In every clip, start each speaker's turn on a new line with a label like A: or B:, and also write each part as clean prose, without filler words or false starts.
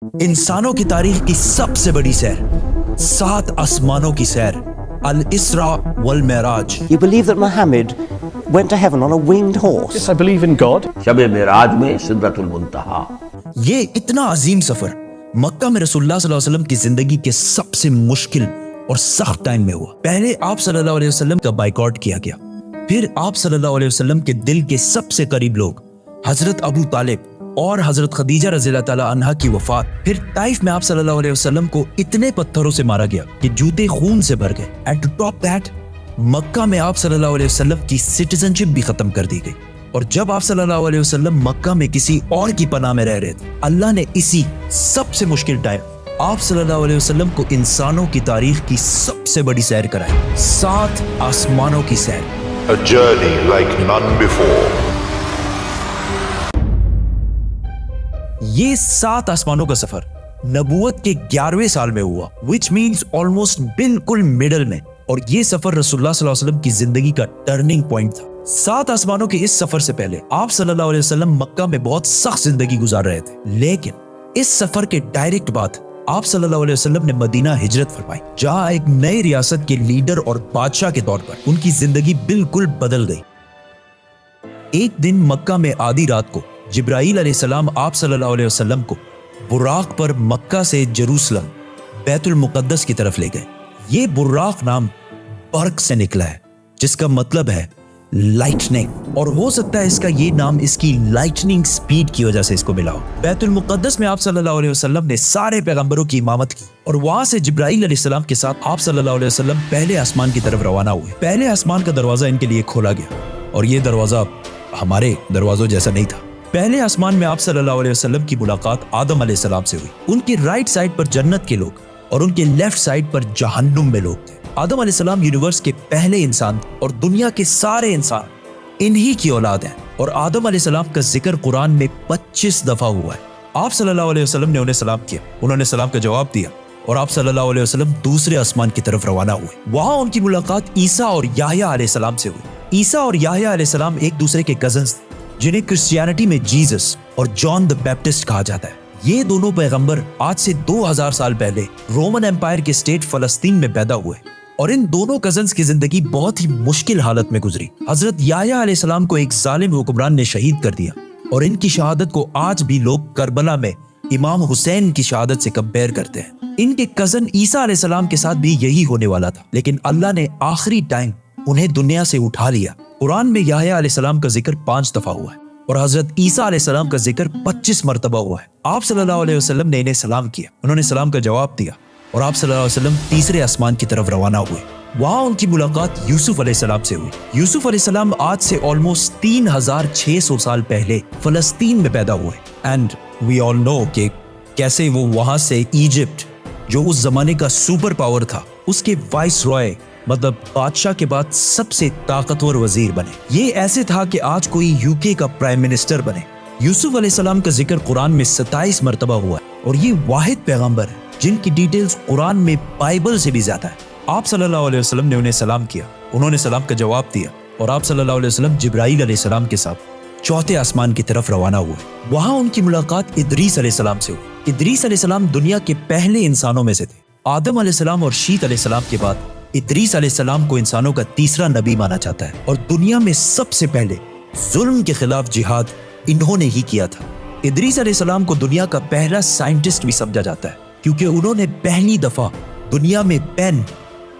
A: इंसानों की तारीख की सबसे बड़ी सैर, 7 आसमानों की सैर, अल इसरा वल Meraj.
B: You believe that Muhammad went to heaven on a winged horse?
C: Yes, I believe in God.
D: शब मेराज में सिदरतुल मुंतहा।
A: ये इतना अजीम सफर मक्का में रसूलुल्लाह सल्लल्लाहु अलैहि वसल्लम की जिंदगी के सबसे मुश्किल और सख्त टाइम में हुआ। पहले आप सल्लल्लाहु अलैहि वसल्लम का बाइकआउट किया गया, फिर आप सल्लल्लाहु अलैहि वसल्लम के दिल के सबसे करीब लोग हजरत अबू तालिब और हजरत खदीजा रज़ियल्लाहु ताला अन्हा की वफात, फिर ताइफ में आप सल्लल्लाहु अलैहि वसल्लम को इतने पत्थरों से मारा गया कि जूते खून से भर गए। एंड टू टॉप दैट, मक्का में आप सल्लल्लाहु अलैहि वसल्लम की सिटीजनशिप भी खत्म कर दी गई। और जब आप सल्लल्लाहु अलैहि वसल्लम मक्का में किसी और की पनाह में रह रहे थे, अल्लाह ने इसी सबसे मुश्किल टाइम आप सल्लल्लाहु अलैहि वसल्लम को इंसानों की तारीख की सबसे बड़ी सैर कराई, 7 आसमानों की सैर।
E: A journey like none before.
A: ये 7 आसमानों का सफर नबूवत के 11वें साल में हुआ, which means almost बिल्कुल मिडल में। और ये सफर रसूलुल्लाह सल्लल्लाहु अलैहि वसल्लम की जिंदगी का टर्निंग पॉइंट था। 7 आसमानों के इस सफर से पहले आप सल्लल्लाहु अलैहि वसल्लम मक्का में बहुत सख्त जिंदगी गुजार रहे थे, लेकिन इस सफर के डायरेक्ट बाद आप सल्लल्लाहु अलैहि वसल्लम ने मदीना हिजरत फरमाई, जहां एक नई रियासत के लीडर और बादशाह के तौर पर उनकी जिंदगी बिल्कुल बदल गई। एक दिन मक्का में आधी रात को जिब्राईल अलैहिस्सलाम आप सल्लल्लाहु अलैहि वसल्लम को बुराक पर मक्का से जेरूसलम बैतुल मुकद्दस की तरफ ले गए। ये बुराक नाम बर्क से निकला है, जिसका मतलब है लाइटनिंग, और हो सकता है इसका ये नाम इसकी लाइटनिंग स्पीड की वजह से इसको मिला हो। बैतुल मुकद्दस में आप सल्लल्लाहु अलैहि वसल्लम ने सारे पैगंबरों की इमामत की, और वहां से जिब्राईल अलैहिस्सलाम के साथ आप सल्लल्लाहु अलैहि वसल्लम पहले आसमान की तरफ रवाना हुए। पहले आसमान का दरवाजा इनके लिए खोला गया, और ये दरवाजा हमारे दरवाजों जैसा नहीं था। पहले आसमान में आप सल्लल्लाहु अलैहि वसल्लम की मुलाकात आदम अलैहिस्सलाम से हुई। उनके राइट साइड पर जन्नत के लोग और उनके लेफ्ट साइड पर जहन्नुम में लोग थे। आदम अलैहिस्सलाम यूनिवर्स के पहले इंसान और दुनिया के सारे इंसान इन्हीं की औलाद हैं, और आदम अलैहिस्सलाम का जिक्र कुरान में 25 दफा हुआ है। आप सल्लल्लाहु अलैहि वसल्लम ने उन्हें सलाम किया, उन्होंने सलाम का जवाब दिया, और आप सल्लल्लाहु अलैहि वसल्लम दूसरे आसमान की तरफ रवाना हुए। वहां उनकी मुलाकात ईसा और याह्या अलैहिस्सलाम से हुई। ईसा और याह्या अलैहिस्सलाम एक दूसरे के कजन्स थे, जिन्हें क्रिश्चियनिटी में जीसस और जॉन द बैप्टिस्ट कहा जाता है। ये दोनों पैगंबर आज से 2000 साल पहले रोमन एम्पायर के स्टेट फलस्तीन में पैदा हुए, और इन दोनों कजन्स की जिंदगी बहुत ही मुश्किल हालत में गुजरी। हजरत याह्या अलैहिस्सलाम को एक जालिम हुक्मरान ने शहीद कर दिया, और इनकी शहादत को आज भी लोग करबला में इमाम हुसैन की शहादत से कंपेयर करते हैं। इनके कजन ईसा अलैहिस्सलाम के साथ भी यही होने वाला था, लेकिन अल्लाह ने आखिरी टाइम उन्हें दुनिया से उठा लिया। कुरान में याह्या अलैहिस्सलाम का जिक्र 5 दफा हुआ है, और हजरत ईसा अलैहिस्सलाम का जिक्र 25 मरतबा हुआ है। आप सल्लल्लाहु अलैहि वसल्लम ने इन्हें सलाम किया, उन्होंने सलाम का जवाब दिया, और आप सल्लल्लाहु अलैहि वसल्लम तीसरे आसमान की तरफ रवाना हुए। वहां उनकी मुलाकात यूसुफ अलैहिस्सलाम से हुई। यूसुफ अलैहिस्सलाम आज से ऑलमोस्ट 3600 साल पहले फलस्तीन में पैदा हुए, एंड वी ऑल नो कि कैसे वो वहां से इजिप्ट, जो उस जमाने का सुपर पावर था, उसके वाइस रॉय मतलब बादशाह के बाद सबसे ताकतवर वजीर बने। ये ऐसे था कि आज कोई यूके का प्राइम मिनिस्टर बने। यूसुफ अलैहिस्सलाम का जिक्र कुरान में 27 मरतबा हुआ है, और ये वाहिद पैगंबर है जिनकी डिटेल्स कुरान में बाइबल से भी ज्यादा है। आप सल्लल्लाहु अलैहि वसल्लम ने उन्हें सलाम किया, उन्होंने सलाम का जवाब दिया, और आप सल्लल्लाहु अलैहि वसल्लम जिब्राईल अलैहिस्सलाम के साथ चौथे आसमान की तरफ रवाना हुए। वहां उनकी मुलाकात इदरीस अलैहिस्सलाम से हुई। इदरीस अलैहिस्सलाम दुनिया के पहले इंसानों में से थे। आदम अलैहिस्सलाम और शीत अलैहिस्सलाम के बाद इदरीस अलैहिस्सलाम को इंसानों का तीसरा नबी माना जाता है, और दुनिया में सबसे पहले जुल्म के खिलाफ जिहाद इन्होंने ही किया था। इदरीस अलैहिस्सलाम को दुनिया का पहला साइंटिस्ट भी समझा जाता है, क्योंकि उन्होंने पहली दफा दुनिया में पेन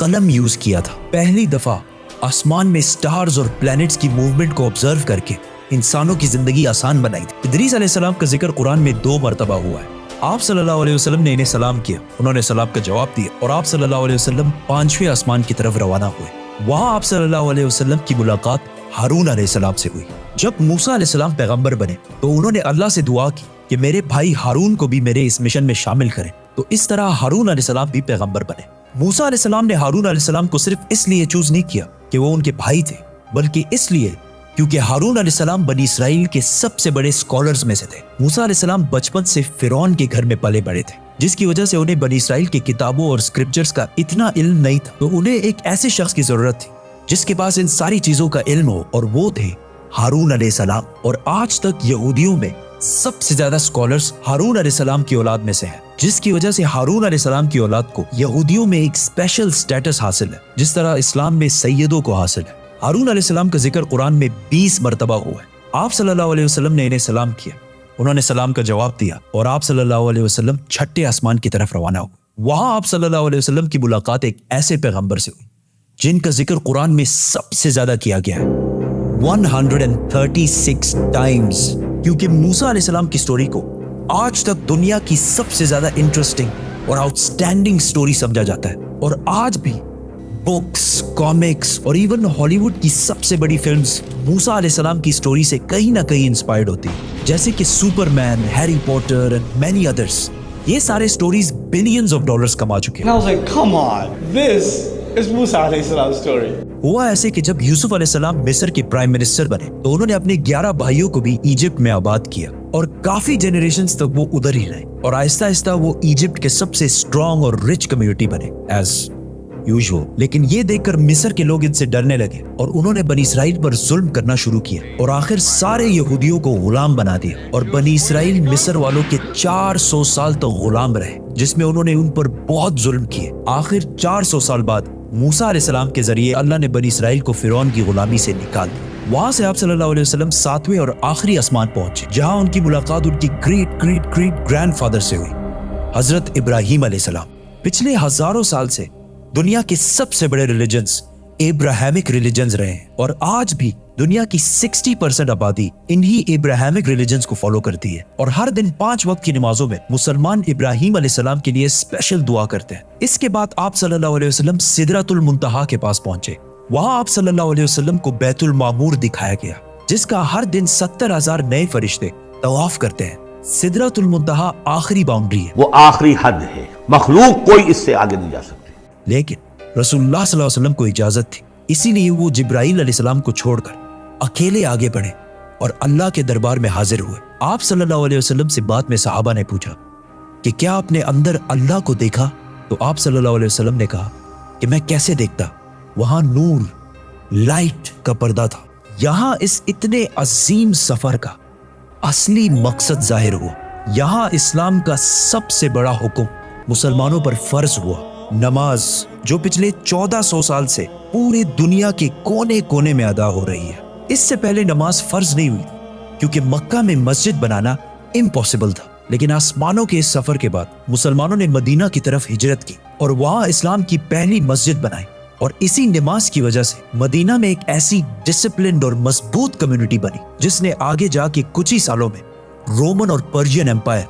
A: कलम यूज किया था। पहली दफा आसमान में स्टार्स और प्लैनेट्स की मूवमेंट को ऑब्जर्व करके इंसानों की जिंदगी आसान बनाई थी। इदरीस अलैहिस्सलाम का जिक्र कुरान में 2 मरतबा हुआ है। आप सल्लल्लाहु अलैहि वसल्लम ने इन्हें सलाम किया, उन्होंने सलाम का जवाब दिया, और आप सल्लल्लाहु अलैहि वसल्लम 5वें आसमान की तरफ रवाना हुए। वहां आप सल्लल्लाहु अलैहि वसल्लम की मुलाकात हारून अलैहिस्सलाम से हुई। जब मूसा अलैहिस्सलाम पैगंबर बने, तो उन्होंने अल्लाह से दुआ की कि मेरे भाई हारून को भी मेरे इस मिशन में शामिल करें। तो इस तरह हारून अलैहिस्सलाम भी पैगंबर बने। मूसा अलैहिस्सलाम ने हारून अलैहिस्सलाम को सिर्फ इसलिए चूज नहीं किया कि वो उनके भाई थे, बल्कि इसलिए क्योंकि हारून अलैहिस्सलाम बनी इसराइल के सबसे बड़े स्कॉलर्स में से थे। मूसा अलैहिस्सलाम बचपन से फिरौन के घर में पले बड़े थे, जिसकी वजह से उन्हें बनी इसराइल की किताबों और स्क्रिप्चर्स का इतना इल्म नहीं था। तो उन्हें एक ऐसे शख्स की जरूरत थी जिसके पास इन सारी चीजों का इल्म हो, और वो थे हारून अलैहिस्सलाम। और आज तक यहूदियों में سب سے زیادہ اسکالرز ہارون علیہ السلام کی اولاد میں سے ہیں، جس کی وجہ سے ہارون علیہ السلام کی اولاد کو یہودیوں میں ایک اسپیشل سٹیٹس حاصل ہے، جس طرح اسلام میں سیدوں کو حاصل ہے۔ ہارون علیہ السلام کا ذکر قرآن میں 20 مرتبہ ہوا ہے۔ آپ صلی اللہ علیہ وسلم نے انہیں سلام کیا، انہوں نے سلام کا جواب دیا اور آپ صلی اللہ علیہ وسلم چھٹے آسمان کی طرف روانہ ہوئے۔ وہاں آپ صلی اللہ علیہ وسلم کی ملاقات ایک ایسے پیغمبر سے ہوئی جن کا ذکر قرآن میں سب سے زیادہ کیا گیا ہے، 136 ٹائمز، کیونکہ موسیٰ علیہ السلام کی سٹوری کو آج تک دنیا کی سب سے زیادہ انٹرسٹنگ اور آؤٹ اسٹینڈنگ سٹوری سمجھا جاتا ہے، اور آج بھی بکس، کامکس اور ایون ہالی ووڈ کی سب سے بڑی فلمز موسیٰ علیہ السلام کی سٹوری سے کہیں نہ کہیں انسپائرڈ ہوتی ہیں، جیسے کہ Superman, Harry Potter and many others. یہ سارے سٹوریز بلینز آف ڈالرز کما چکے ہیں۔
C: And I was like, come on, this is Musa alayhi salam's story.
A: ہوا ایسے کہ جب یوسف علیہ السلام مصر کے پرائم منسٹر بنے تو انہوں نے اپنے 11 بھائیوں کو بھی ایجپٹ میں آباد کیا، اور کافی جنریشنز تک وہ ادھر ہی رہے، اور آہستہ آہستہ وہ ایجپٹ کے سب سے اسٹرانگ اور رچ کمیونٹی بنے ایز یوزول۔ لیکن یہ دیکھ کر مصر کے لوگ ان سے ڈرنے لگے اور انہوں نے بنی اسرائیل پر ظلم کرنا شروع کیا، اور آخر سارے یہودیوں کو غلام بنا دیا، اور بنی اسرائیل مصر والوں کے 400 سال تک غلام رہے، جس میں انہوں نے ان پر بہت ظلم کیے۔ آخر 400 سال بعد موسیٰ علیہ السلام کے ذریعے اللہ نے بنی اسرائیل کو فرعون کی غلامی سے نکال دیا۔ وہاں سے آپ صلی اللہ علیہ وسلم 7ویں اور آخری آسمان پہنچے، جہاں ان کی ملاقات ان کی great great great grand father سے ہوئی، حضرت ابراہیم علیہ السلام۔ پچھلے ہزاروں سال سے دنیا کے سب سے بڑے ریلیجنز ابراہیمک ریلیجنز رہے ہیں، اور آج بھی دنیا کی 60% آبادی انہی ابراہیمک ریلیجنز کو فالو کرتی ہے، اور ہر دن 5 وقت کی نمازوں میں مسلمان ابراہیم علیہ السلام کے لیے اسپیشل دعا کرتے ہیں۔ اس کے بعد آپ صلی اللہ علیہ وسلم سدرۃ المنتہا کے پاس پہنچے۔ وہاں آپ صلی اللہ علیہ وسلم کو بیت المعمور دکھایا گیا، جس کا ہر دن 70,000 نئے فرشتے طواف کرتے ہیں۔ سدرۃ المنتہا آخری باؤنڈری ہے،
D: وہ آخری حد ہے، مخلوق کوئی اس سے آگے نہیں جا سکتی۔
A: لیکن رسول اللہ صلی اللہ علیہ وسلم کو اجازت تھی، اسی لیے وہ جبرائیل علیہ السلام کو چھوڑ کر اکیلے آگے بڑھے اور اللہ کے دربار میں حاضر ہوئے۔ آپ صلی اللہ علیہ وسلم سے بعد میں صحابہ نے پوچھا کہ کیا آپ نے اندر اللہ کو دیکھا؟ تو آپ صلی اللہ علیہ وسلم نے کہا کہ میں کیسے دیکھتا، وہاں نور، لائٹ کا پردہ تھا۔ یہاں اس اتنے عظیم سفر کا اصلی مقصد ظاہر ہوا۔ یہاں اسلام کا سب سے بڑا حکم مسلمانوں پر فرض ہوا، نماز، جو پچھلے 1400 سال سے پورے دنیا کے کونے کونے میں ادا ہو رہی ہے۔ اس سے پہلے نماز فرض نہیں ہوئی کیونکہ مکہ میں مسجد بنانا امپاسبل تھا، لیکن آسمانوں کے اس سفر کے بعد مسلمانوں نے مدینہ کی طرف ہجرت کی اور وہاں اسلام کی پہلی مسجد بنائی، اور اسی نماز کی وجہ سے مدینہ میں ایک ایسی ڈسپلنڈ اور مضبوط کمیونٹی بنی جس نے آگے جا کے کچھ ہی سالوں میں رومن اور پرشین ایمپائر،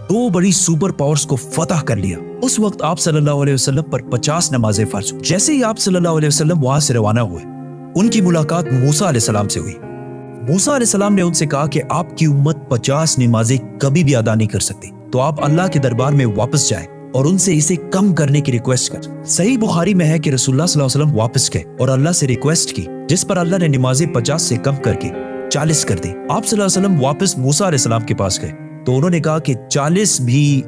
A: 2 بڑی سپر پاورز کو فتح کر لیا۔ اس وقت آپ صلی اللہ علیہ وسلم پر 50 نمازیں فرض ہوئی۔ جیسے ہی آپ صلی اللہ علیہ وسلم وہاں سے روانہ ہوئے، ان کی ملاقات موسیٰ علیہ السلام سے ہوئی۔ موسیٰ علیہ السلام نے ان سے کہا کہ آپ کی امت 50 نمازیں کبھی بھی ادا نہیں کر سکتی، تو آپ اللہ کے دربار میں واپس جائیں اور ان سے اسے کم کرنے کی ریکویسٹ کر۔ صحیح بخاری میں ہے کہ رسول اللہ صلی اللہ علیہ وسلم واپس گئے اور اللہ سے ریکویسٹ کی، جس پر اللہ نے نمازیں 50 سے کم کر کے 40 کر دی۔ آپ صلی اللہ علیہ وسلم واپس موسیٰ علیہ السلام کے پاس گئے تو انہوں نے کہا کہ 40 بھی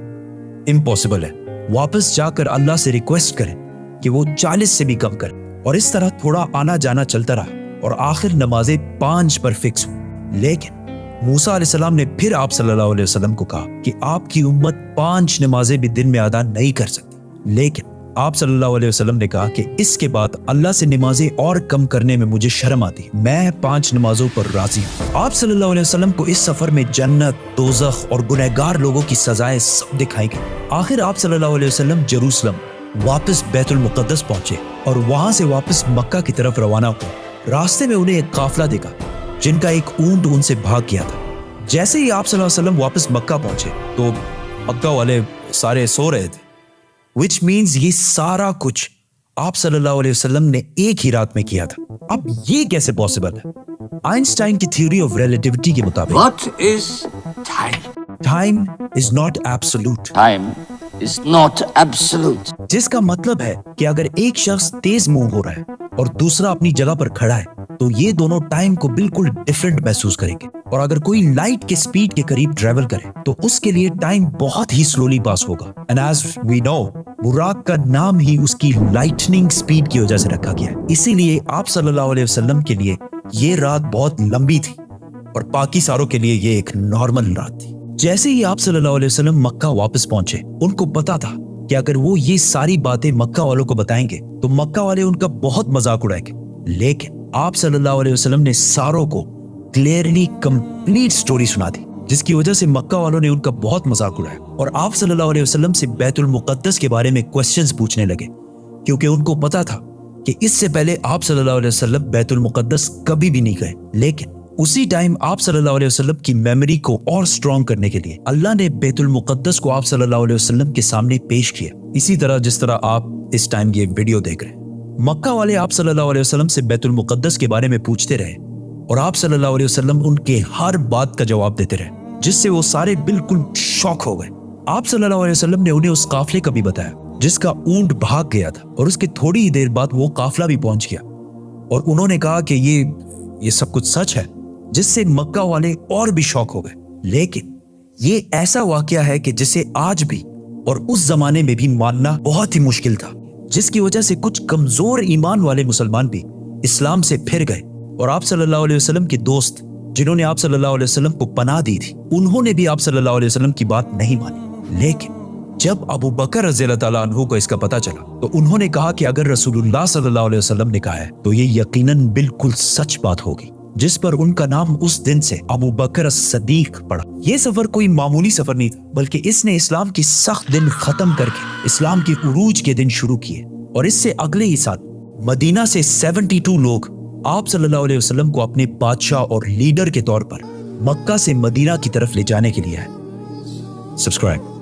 A: امپاسبل ہے، واپس جا کر اللہ سے ریکویسٹ کریں کہ وہ 40 سے بھی کم کریں، اور اس طرح تھوڑا آنا جانا چلتا رہا اور آخر نمازیں 5 پر فکس ہوئی۔ لیکن موسیٰ علیہ السلام نے پھر آپ صلی اللہ علیہ وسلم کو کہا کہ آپ کی امت 5 نمازیں بھی دن میں ادا نہیں کر سکتی، لیکن آپ صلی اللہ علیہ وسلم نے کہا کہ اس کے بعد اللہ سے نمازیں اور کم کرنے میں مجھے شرم آتی، میں 5 نمازوں پر راضی ہوں۔ آپ صلی اللہ علیہ وسلم کو اس سفر میں جنت، دوزخ اور گنہگار لوگوں کی سزائیں سب دکھائی گئی۔ آخر آپ صلی اللہ علیہ وسلم جروسلم واپس بیت المقدس پہنچے اور وہاں سے واپس مکہ کی طرف روانہ ہوئے۔ راستے میں انہیں ایک قافلہ دیکھا جن کا ایک اونٹ ان سے بھاگ گیا تھا۔ جیسے ہی آپ صلی اللہ علیہ وسلم واپس مکہ پہنچے تو مکہ والے سارے سو رہے تھے، which means یہ سارا کچھ آپ صلی اللہ علیہ وسلم نے ایک ہی رات میں کیا تھا۔ اب یہ کیسے پاسبل ہے؟ آئنسٹائن کی تھیوری آف ریلیٹیوٹی کے مطابق
F: What is time?
A: Time is not absolute,
F: Time is not absolute.
A: جس کا مطلب ہے کہ اگر ایک شخص تیز موو ہو رہا ہے اور دوسرا اپنی جگہ پر کھڑا ہے تو یہ دونوں ٹائم کو بالکل ڈیفرنٹ محسوس کریں گے، اور اگر کوئی لائٹ کے سپیڈ کے قریب ٹریول کرے تو اس کے لیے ٹائم بہت ہی سلولی پاس ہوگا۔ And as we know، Buraq کا نام ہی اس کی لائٹننگ سپیڈ کی وجہ سے رکھا گیا ہے، اسی لیے آپ صلی اللہ علیہ وسلم کے لیے یہ رات بہت لمبی تھی، और बाकी सारों के लिए ये एक नॉर्मल रात थी। जैसे ही आप सल्लल्लाहु अलैहि वसल्लम मक्का वापस पहुंचे, उनको पता था कि अगर वो ये सारी बातें मक्का वालों को बताएंगे तो मक्का वाले उनका बहुत मजाक उड़ाएंगे। लेकिन आप सल्लल्लाहु अलैहि वसल्लम ने सारों को क्लियरली कंप्लीट स्टोरी सुना दी, जिसकी वजह से मक्का वालों ने उनका बहुत मजाक उड़ाया और आप सल्लल्लाहु अलैहि वसल्लम से बैतुल मुक़द्दस के बारे में क्वेश्चंस पूछने लगे, क्योंकि उनको पता था कि इससे पहले आप सल्लल्लाहु अलैहि वसल्लम बैतुल मुक़द्दस कभी भी नहीं गए। लेकिन उसी टाइम आप सल्लल्लाहु अलैहि वसल्लम की मेमोरी को और स्ट्रॉन्ग करने के लिए अल्लाह ने बैतुल मुक़द्दस को आप सल्लल्लाहु अलैहि वसल्लम के सामने पेश किया, इसी तरह जिस तरह आप इस टाइम ये वीडियो देख रहे हैं। मक्का वाले आप सल्लल्लाहु अलैहि वसल्लम से बैतुल मुक़द्दस के बारे में पूछते रहे और आप सल्लल्लाहु अलैहि वसल्लम उनके हर बात का जवाब देते रहे, जिससे वो सारे बिल्कुल शॉक हो गए। आप सल्लल्लाहु अलैहि वसल्लम ने उन्हें उस काफले का भी बताया जिसका ऊंट भाग गया था, और उसके थोड़ी ही देर बाद वो काफला भी पहुंच गया, और उन्होंने कहा कि ये सब कुछ सच है, जिससे मक्का वाले और भी शॉक हो गए। लेकिन ये ऐसा वाकया है कि जिसे आज भी और उस जमाने में भी मानना बहुत ही मुश्किल था, जिसकी वजह से कुछ कमजोर ईमान वाले मुसलमान भी इस्लाम से फिर गए, और आप सल्लल्लाहु अलैहि वसल्लम के दोस्त जिन्होंने आप सल्लल्लाहु अलैहि वसल्लम को पनाह दी थी, उन्होंने भी आप सल्लल्लाहु अलैहि वसल्लम की बात नहीं मानी। लेकिन जब अबू बकर रज़ियल्लाहु ताला अन्हु को इसका पता चला तो उन्होंने कहा कि अगर रसूलुल्लाह सल्लल्लाहु अलैहि वसल्लम ने कहा है तो ये यकीनन बिल्कुल सच बात होगी, जिस पर उनका नाम उस दिन से अबू बकर सदीक पड़ा। ये सफर कोई मामूली सफर नहीं था, बल्कि इसने इस्लाम की सख्त दिन खत्म करके इस्लाम के उरूज के दिन शुरू किए, और इससे अगले ही साल मदीना से 72 लोग आप सल्लल्लाहु अलैहि वसल्लम को अपने बादशाह और लीडर के तौर पर मक्का से मदीना की तरफ ले जाने के लिए आए। सब्सक्राइब।